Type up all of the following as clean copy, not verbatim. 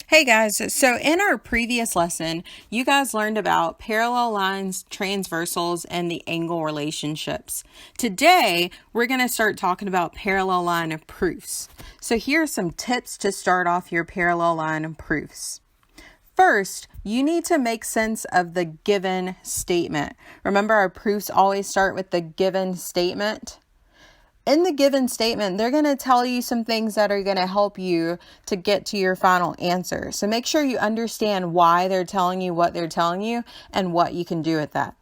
Hey guys, so in our previous lesson, you guys learned about parallel lines, transversals, and the angle relationships. Today, we're going to start talking about parallel line proofs. So here are some tips to start off your parallel line proofs. First, you need to make sense of the given statement. Remember, our proofs always start with the given statement. In the given statement, they're going to tell you some things that are going to help you to get to your final answer. So make sure you understand why they're telling you what they're telling you and what you can do with that.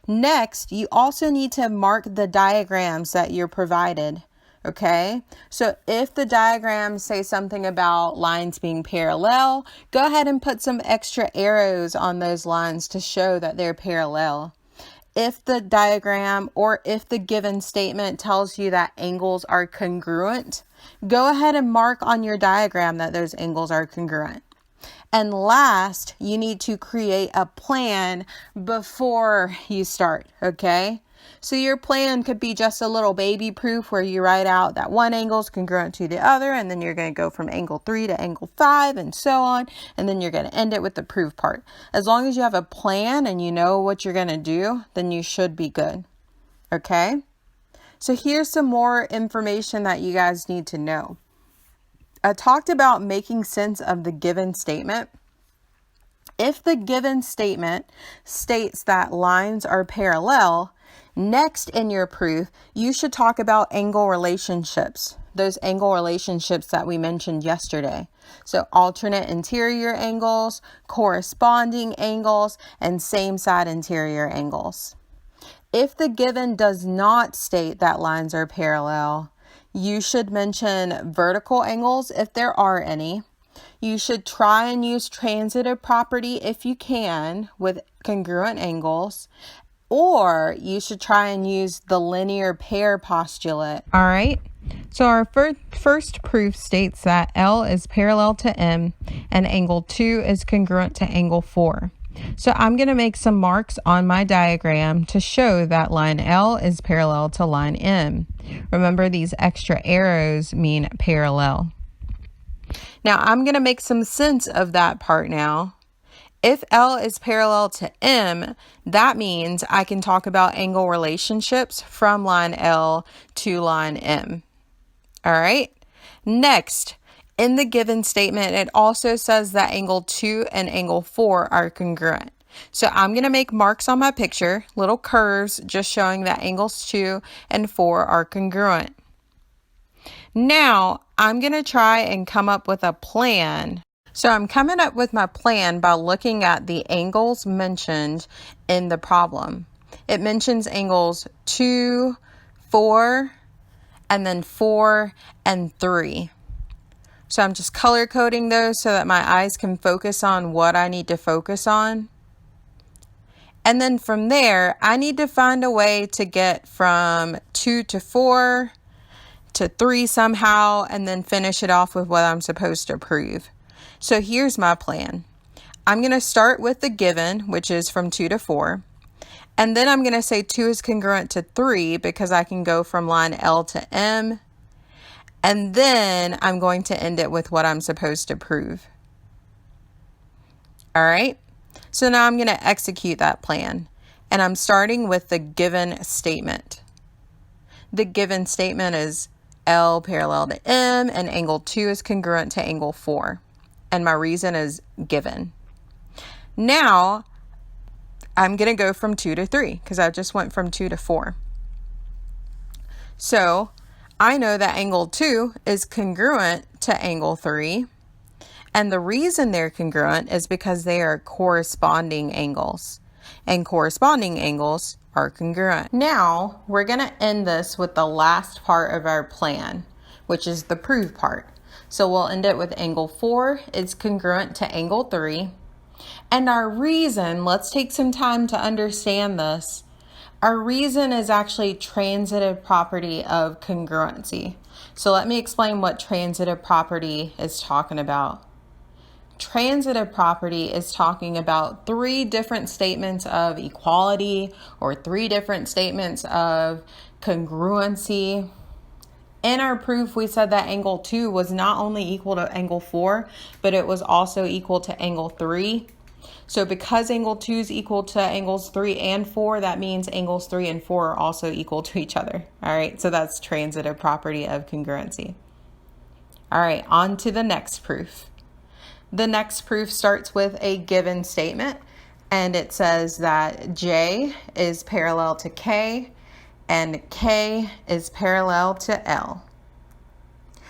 Next, you also need to mark the diagrams that you're provided. Okay, so if the diagrams say something about lines being parallel, go ahead and put some extra arrows on those lines to show that they're parallel. If the diagram or if the given statement tells you that angles are congruent, go ahead and mark on your diagram that those angles are congruent. And last, you need to create a plan before you start, okay? So your plan could be just a little baby proof where you write out that one angle is congruent to the other, and then you're going to go from angle 3 to angle 5 and so on, and then you're going to end it with the proof part. As long as you have a plan and you know what you're going to do, then you should be good, okay? So here's some more information that you guys need to know. I talked about making sense of the given statement. If the given statement states that lines are parallel, next in your proof, you should talk about angle relationships, those angle relationships that we mentioned yesterday. So alternate interior angles, corresponding angles, and same side interior angles. If the given does not state that lines are parallel, you should mention vertical angles if there are any. You should try and use transitive property if you can with congruent angles, or you should try and use the linear pair postulate. All right. So our first proof states that L is parallel to M and angle 2 is congruent to angle 4. So I'm going to make some marks on my diagram to show that line L is parallel to line M. Remember, these extra arrows mean parallel. Now I'm going to make some sense of that part now. If L is parallel to M, that means I can talk about angle relationships from line L to line M. All right. Next, in the given statement, it also says that angle 2 and angle 4 are congruent. So I'm going to make marks on my picture, little curves, just showing that angles 2 and 4 are congruent. Now, I'm going to try and come up with a plan. So I'm coming up with my plan by looking at the angles mentioned in the problem. It mentions angles 2, 4, and then 4 and 3. So I'm just color coding those so that my eyes can focus on what I need to focus on. And then from there, I need to find a way to get from 2 to 4 to 3 somehow, and then finish it off with what I'm supposed to prove. So here's my plan. I'm going to start with the given, which is from 2 to 4. And then I'm going to say 2 is congruent to 3 because I can go from line L to M. And then I'm going to end it with what I'm supposed to prove. All right. So now I'm going to execute that plan. And I'm starting with the given statement. The given statement is L parallel to M and angle 2 is congruent to angle 4. And my reason is given. Now, I'm going to go from 2 to 3 because I just went from 2 to 4. So, I know that angle 2 is congruent to angle 3. And the reason they're congruent is because they are corresponding angles. And corresponding angles are congruent. Now, we're going to end this with the last part of our plan, which is the proof part. So we'll end it with angle 4 is congruent to angle 3. And our reason, let's take some time to understand this. Our reason is actually transitive property of congruency. So let me explain what transitive property is talking about. Transitive property is talking about 3 different statements of equality or 3 different statements of congruency. In our proof, we said that angle 2 was not only equal to angle 4, but it was also equal to angle 3. So because angle 2 is equal to angles 3 and 4, that means angles 3 and 4 are also equal to each other. All right, so that's transitive property of congruency. All right, on to the next proof. The next proof starts with a given statement, and it says that J is parallel to K, and K is parallel to L.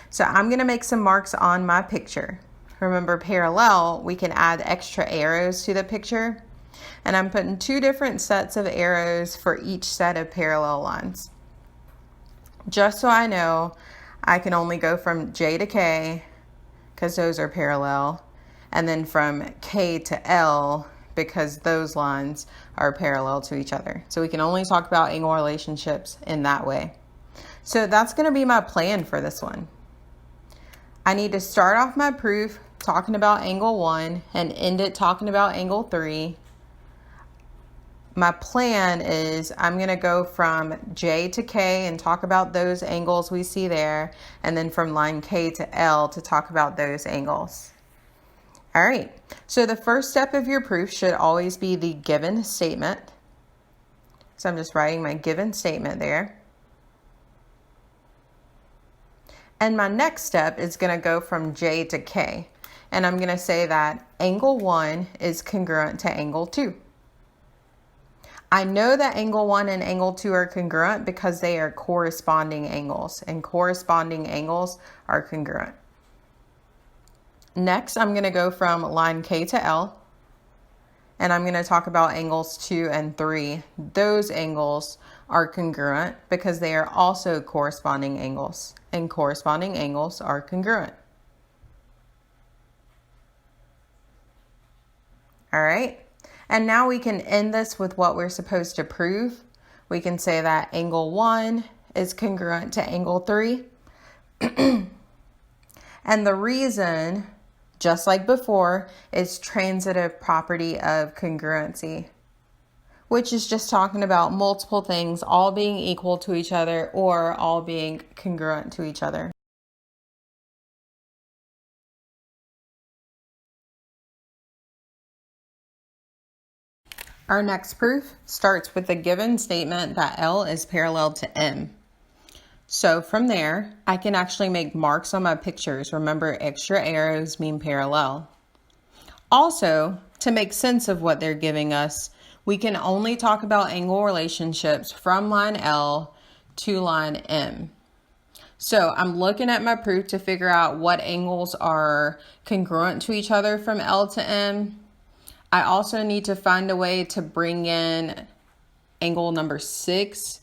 So I'm going to make some marks on my picture. Remember, parallel, we can add extra arrows to the picture. And I'm putting 2 different sets of arrows for each set of parallel lines. Just so I know, I can only go from J to K, because those are parallel, and then from K to L, because those lines are parallel to each other. So we can only talk about angle relationships in that way. So that's going to be my plan for this one. I need to start off my proof talking about angle 1 and end it talking about angle 3. My plan is I'm going to go from J to K and talk about those angles we see there, and then from line K to L to talk about those angles. All right, so the first step of your proof should always be the given statement. So I'm just writing my given statement there. And my next step is going to go from J to K. And I'm going to say that angle 1 is congruent to angle 2. I know that angle 1 and angle 2 are congruent because they are corresponding angles, and corresponding angles are congruent. Next, I'm going to go from line K to L, and I'm going to talk about angles 2 and 3. Those angles are congruent because they are also corresponding angles, and corresponding angles are congruent. All right, and now we can end this with what we're supposed to prove. We can say that angle 1 is congruent to angle 3. And the reason, just like before, is transitive property of congruency, which is just talking about multiple things all being equal to each other or all being congruent to each other. Our next proof starts with the given statement that L is parallel to M. So from there, I can actually make marks on my pictures. Remember, extra arrows mean parallel. Also, to make sense of what they're giving us, we can only talk about angle relationships from line L to line M. So I'm looking at my proof to figure out what angles are congruent to each other from L to M. I also need to find a way to bring in angle number 6.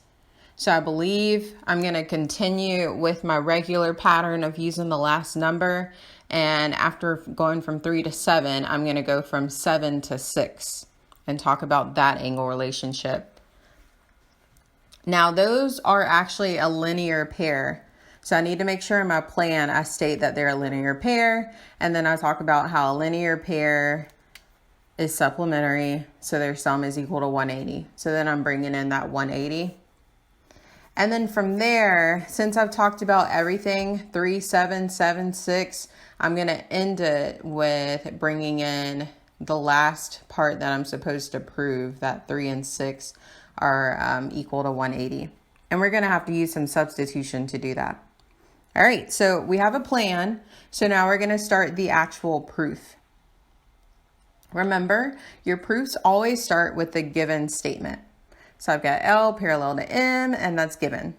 So I believe I'm going to continue with my regular pattern of using the last number. And after going from 3 to 7, I'm going to go from 7 to 6 and talk about that angle relationship. Now, those are actually a linear pair. So I need to make sure in my plan I state that they're a linear pair. And then I talk about how a linear pair is supplementary, so their sum is equal to 180. So then I'm bringing in that 180. And then from there, since I've talked about everything, 3, 7, 7, 6, I'm going to end it with bringing in the last part that I'm supposed to prove, that 3 and 6 are equal to 180. And we're going to have to use some substitution to do that. All right, so we have a plan. So now we're going to start the actual proof. Remember, your proofs always start with the given statement. So I've got L parallel to M, and that's given.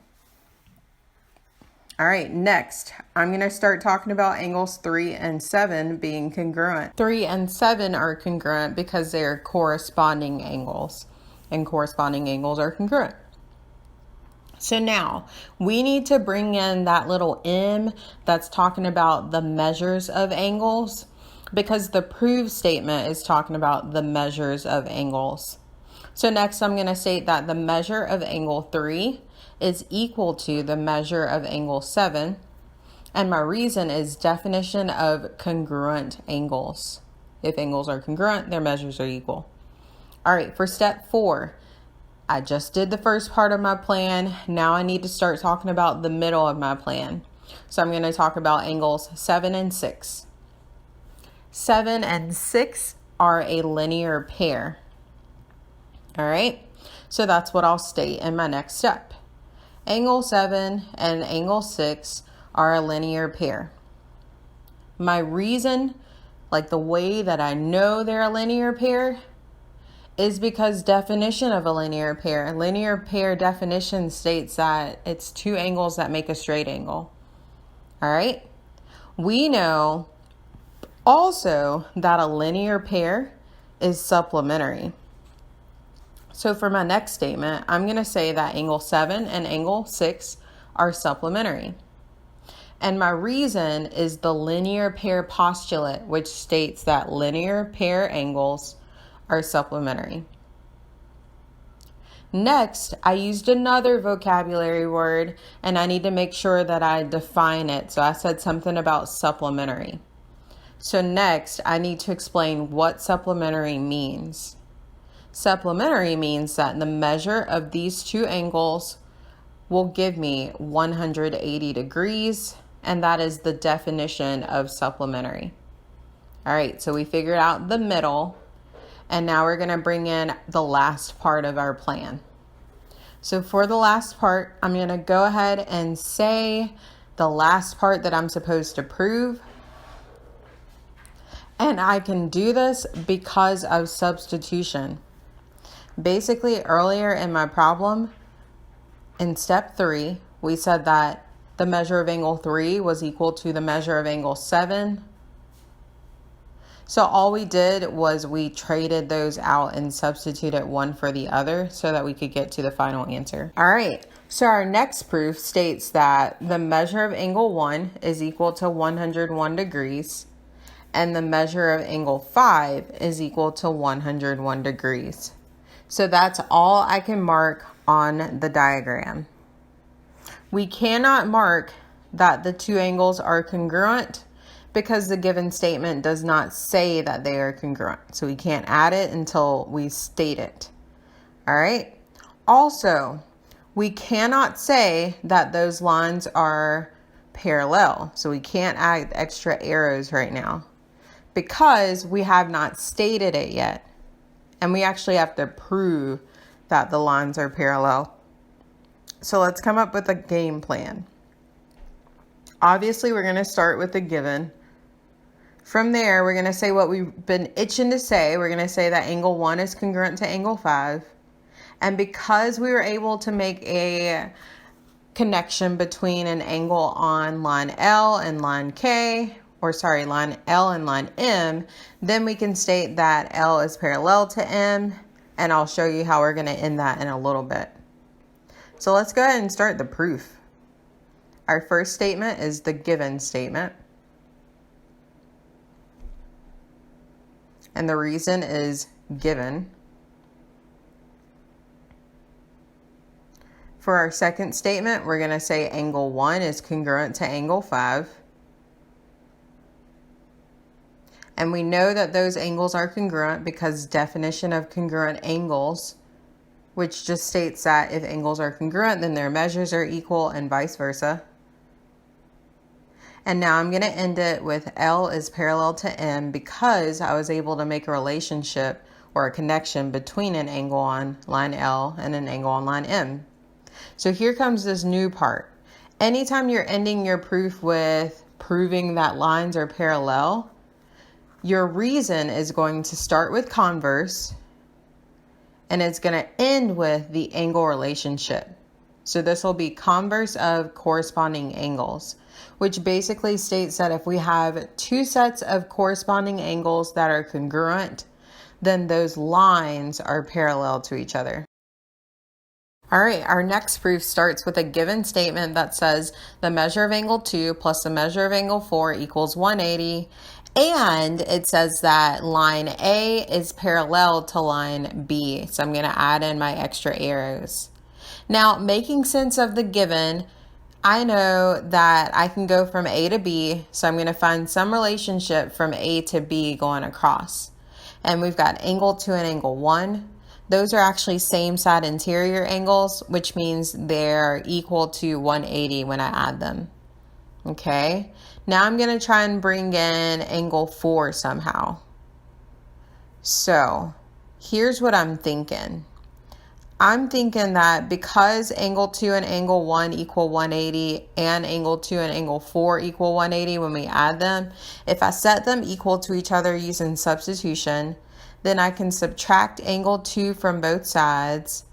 All right, next, I'm going to start talking about angles 3 and 7 being congruent. 3 and 7 are congruent because they're corresponding angles, and corresponding angles are congruent. So now we need to bring in that little M that's talking about the measures of angles, because the prove statement is talking about the measures of angles. So next I'm going to state that the measure of angle 3 is equal to the measure of angle 7. And my reason is definition of congruent angles. If angles are congruent, their measures are equal. All right, for step 4, I just did the first part of my plan. Now I need to start talking about the middle of my plan. So I'm going to talk about angles 7 and 6. 7 and 6 are a linear pair. All right, so that's what I'll state in my next step. Angle 7 and angle 6 are a linear pair. My reason, like the way that I know they're a linear pair, is because definition of a linear pair. Linear pair definition states that it's two angles that make a straight angle. All right, we know also that a linear pair is supplementary. So for my next statement, I'm going to say that angle 7 and angle 6 are supplementary. And my reason is the linear pair postulate, which states that linear pair angles are supplementary. Next, I used another vocabulary word, and I need to make sure that I define it. So I said something about supplementary. So next, I need to explain what supplementary means. Supplementary means that the measure of these two angles will give me 180 degrees, and that is the definition of supplementary. All right, so we figured out the middle, and now we're going to bring in the last part of our plan. So for the last part, I'm going to go ahead and say the last part that I'm supposed to prove. And I can do this because of substitution. Basically, earlier in my problem, in step 3, we said that the measure of angle 3 was equal to the measure of angle 7. So all we did was we traded those out and substituted one for the other so that we could get to the final answer. All right, so our next proof states that the measure of angle 1 is equal to 101 degrees, and the measure of angle 5 is equal to 101 degrees. So that's all I can mark on the diagram. We cannot mark that the two angles are congruent because the given statement does not say that they are congruent. So we can't add it until we state it. All right. Also, we cannot say that those lines are parallel. So we can't add extra arrows right now because we have not stated it yet. And we actually have to prove that the lines are parallel. So let's come up with a game plan. Obviously, we're going to start with the given. From there, we're going to say what we've been itching to say. We're going to say that angle 1 is congruent to angle 5. And because we were able to make a connection between an angle on line L and line line L and line M, then we can state that L is parallel to M, and I'll show you how we're going to end that in a little bit. So let's go ahead and start the proof. Our first statement is the given statement. And the reason is given. For our second statement, we're going to say angle 1 is congruent to angle 5. And we know that those angles are congruent because definition of congruent angles, which just states that if angles are congruent, then their measures are equal and vice versa. And now I'm going to end it with L is parallel to M because I was able to make a relationship or a connection between an angle on line L and an angle on line M. So here comes this new part. Anytime you're ending your proof with proving that lines are parallel, your reason is going to start with converse and it's going to end with the angle relationship. So this will be converse of corresponding angles, which basically states that if we have two sets of corresponding angles that are congruent, then those lines are parallel to each other. All right, our next proof starts with a given statement that says the measure of angle 2 plus the measure of angle 4 equals 180. And it says that line A is parallel to line B. So I'm going to add in my extra arrows. Now, making sense of the given, I know that I can go from A to B. So I'm going to find some relationship from A to B going across. And we've got angle 2 and angle 1. those are actually same side interior angles, which means they're equal to 180 when I add them. Okay, now I'm going to try and bring in angle 4 somehow. So here's what I'm thinking. I'm thinking that because angle 2 and angle 1 equal 180 and angle 2 and angle 4 equal 180 when we add them, if I set them equal to each other using substitution, then I can subtract angle 2 from both sides,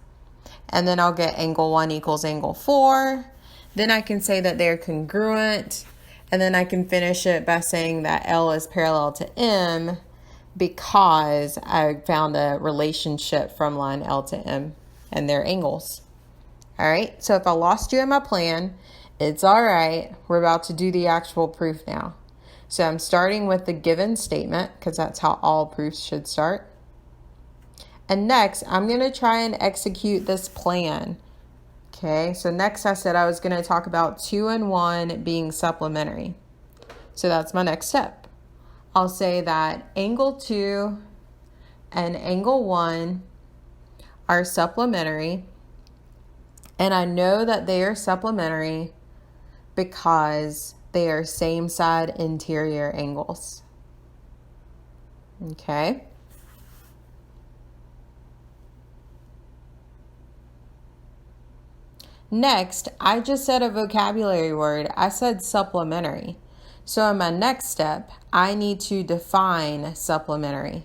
and then I'll get angle 1 equals angle 4. Then I can say that they're congruent, and then I can finish it by saying that L is parallel to M because I found a relationship from line L to M and their angles. All right, so if I lost you in my plan, it's all right. We're about to do the actual proof now. So I'm starting with the given statement because that's how all proofs should start. And next, I'm going to try and execute this plan. Okay, so next I said I was going to talk about 2 and 1 being supplementary. So that's my next step. I'll say that angle 2 and angle 1 are supplementary, and I know that they are supplementary because they are same side interior angles. Okay. Next, I just said a vocabulary word. I said supplementary. So in my next step, I need to define supplementary.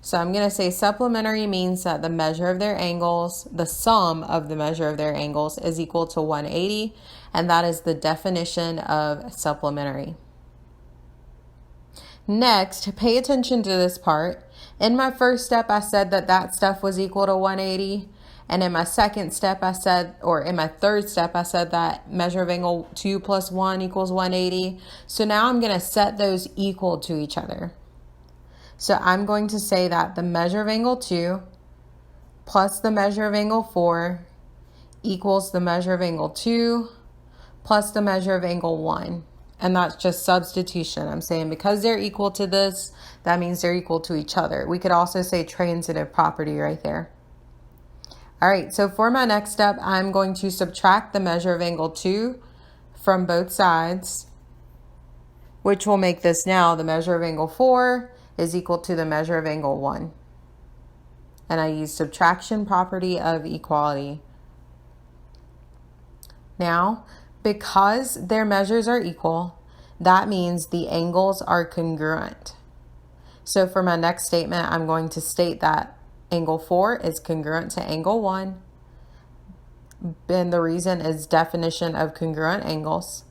So I'm going to say supplementary means that the measure of their angles, the sum of the measure of their angles is equal to 180, and that is the definition of supplementary. Next, pay attention to this part. In my first step, I said that that stuff was equal to 180. And in my second step, I said, or in my third step, I said that measure of angle 2 plus 1 equals 180. So now I'm going to set those equal to each other. So I'm going to say that the measure of angle 2 plus the measure of angle 4 equals the measure of angle 2 plus the measure of angle 1. And that's just substitution. I'm saying because they're equal to this, that means they're equal to each other. We could also say transitive property right there. All right, so for my next step, I'm going to subtract the measure of angle 2 from both sides, which will make this now the measure of angle 4 is equal to the measure of angle 1. And I use subtraction property of equality. Now, because their measures are equal, that means the angles are congruent. So for my next statement, I'm going to state that angle 4 is congruent to angle 1. And the reason is definition of congruent angles.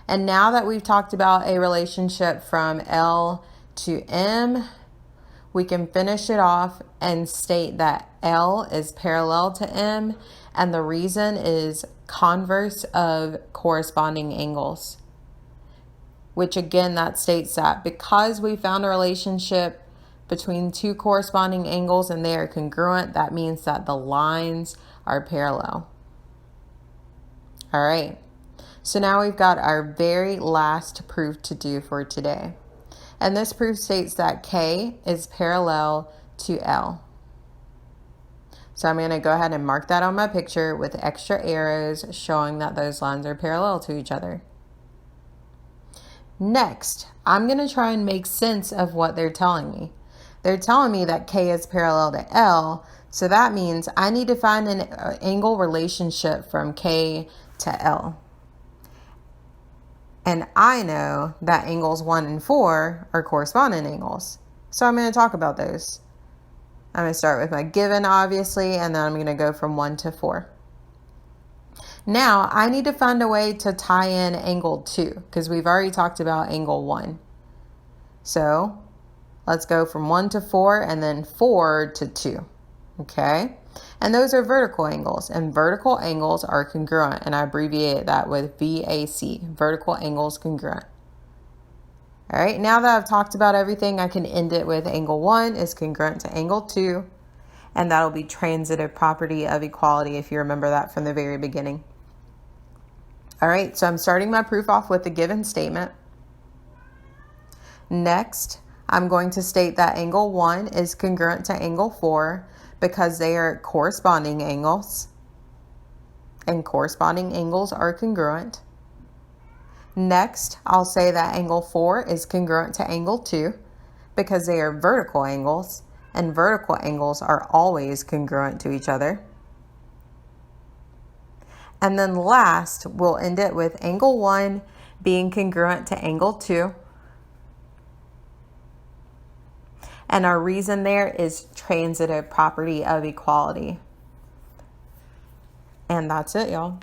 And now that we've talked about a relationship from L to M, we can finish it off and state that L is parallel to M, and the reason is converse of corresponding angles. Which again, that states that because we found a relationship between two corresponding angles and they are congruent, that means that the lines are parallel. All right. So now we've got our very last proof to do for today. And this proof states that K is parallel to L. So I'm going to go ahead and mark that on my picture with extra arrows showing that those lines are parallel to each other. Next, I'm going to try and make sense of what they're telling me. They're telling me that K is parallel to L, so that means I need to find an angle relationship from K to L. And I know that angles 1 and 4 are corresponding angles. So I'm going to talk about those. I'm going to start with my given, obviously, and then I'm going to go from 1 to 4. Now, I need to find a way to tie in angle 2, because we've already talked about angle 1. So let's go from 1 to 4 and then 4 to 2. Okay? And those are vertical angles, and vertical angles are congruent, and I abbreviate that with VAC, vertical angles congruent. All right, now that I've talked about everything, I can end it with angle 1 is congruent to angle 2, and that'll be transitive property of equality if you remember that from the very beginning. All right, so I'm starting my proof off with the given statement. Next, I'm going to state that angle 1 is congruent to angle 4 because they are corresponding angles, and corresponding angles are congruent. Next, I'll say that angle 4 is congruent to angle 2 because they are vertical angles, and vertical angles are always congruent to each other. And then last, we'll end it with angle 1 being congruent to angle 2. And our reason there is transitive property of equality. And that's it, y'all.